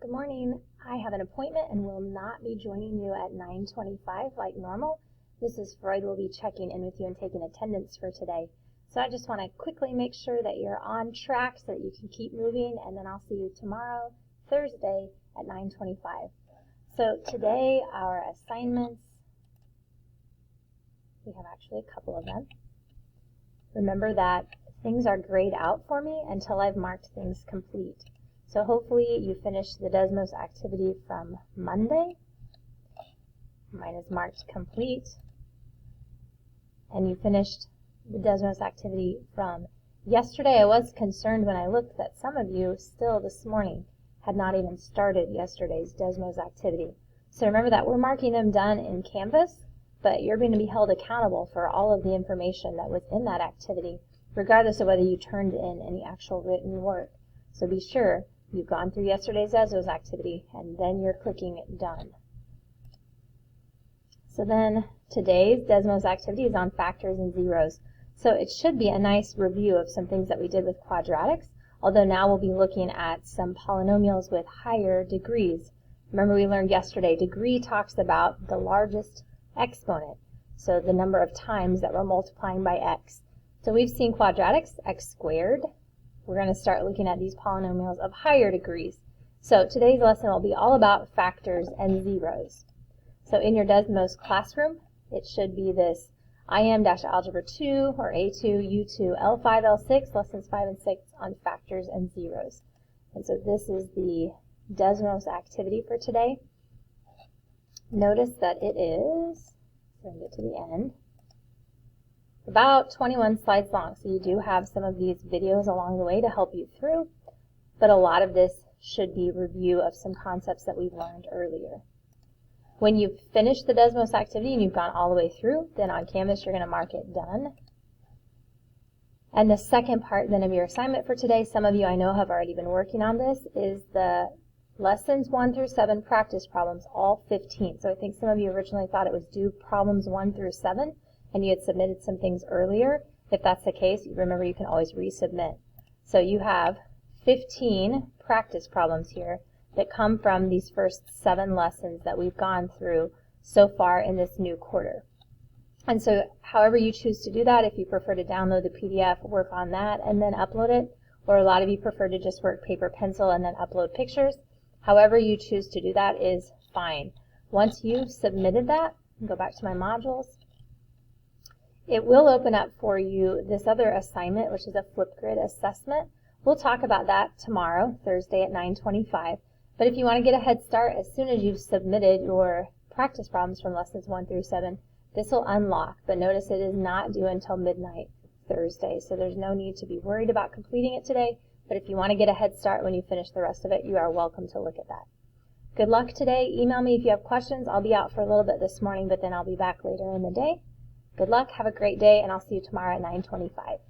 Good morning. I have an appointment and will not be joining you at 9:25 like normal. Mrs. Freud will be checking in with you and taking attendance for today. So I just want to quickly make sure that you're on track so that you can keep moving, and then I'll see you tomorrow, Thursday, at 9:25. So today our assignments, we have actually a couple of them. Remember that things are grayed out for me until I've marked things complete. So hopefully you finished the Desmos activity from Monday. Mine is marked complete. And you finished the Desmos activity from yesterday. I was concerned when I looked that some of you still this morning had not even started yesterday's Desmos activity. So remember that we're marking them done in Canvas, but you're going to be held accountable for all of the information that was in that activity, regardless of whether you turned in any actual written work. So be sure you've gone through yesterday's Desmos activity, and then you're clicking done. So then today's Desmos activity is on factors and zeros. So it should be a nice review of some things that we did with quadratics, although now we'll be looking at some polynomials with higher degrees. Remember we learned yesterday, degree talks about the largest exponent, so the number of times that we're multiplying by x. So we've seen quadratics, x squared. We're going to start looking at these polynomials of higher degrees. So today's lesson will be all about factors and zeros. So in your Desmos classroom, it should be this IM-Algebra 2 or A2, U2, L5, L6, lessons 5 and 6 on factors and zeros. And so this is the Desmos activity for today. Notice that it is, bring it to the end, about 21 slides long, so you do have some of these videos along the way to help you through, but a lot of this should be review of some concepts that we've learned earlier. When you've finished the Desmos activity and you've gone all the way through, then on Canvas you're going to mark it done. And the second part then of your assignment for today, some of you I know have already been working on this, is the lessons 1 through 7 practice problems, all 15. So I think some of you originally thought it was due problems 1 through 7, and you had submitted some things earlier. If that's the case, remember you can always resubmit. So you have 15 practice problems here that come from these first 7 lessons that we've gone through so far in this new quarter. And so however you choose to do that, if you prefer to download the PDF, work on that, and then upload it, or a lot of you prefer to just work paper pencil and then upload pictures, however you choose to do that is fine. Once you've submitted that, go back to my modules, it will open up for you this other assignment, which is a Flipgrid assessment. We'll talk about that tomorrow, Thursday at 9:25. But if you want to get a head start, as soon as you've submitted your practice problems from lessons 1 through 7, this will unlock. But notice it is not due until midnight Thursday, so there's no need to be worried about completing it today. But if you want to get a head start when you finish the rest of it, you are welcome to look at that. Good luck today. Email me if you have questions. I'll be out for a little bit this morning, but then I'll be back later in the day. Good luck, have a great day, and I'll see you tomorrow at 9:25.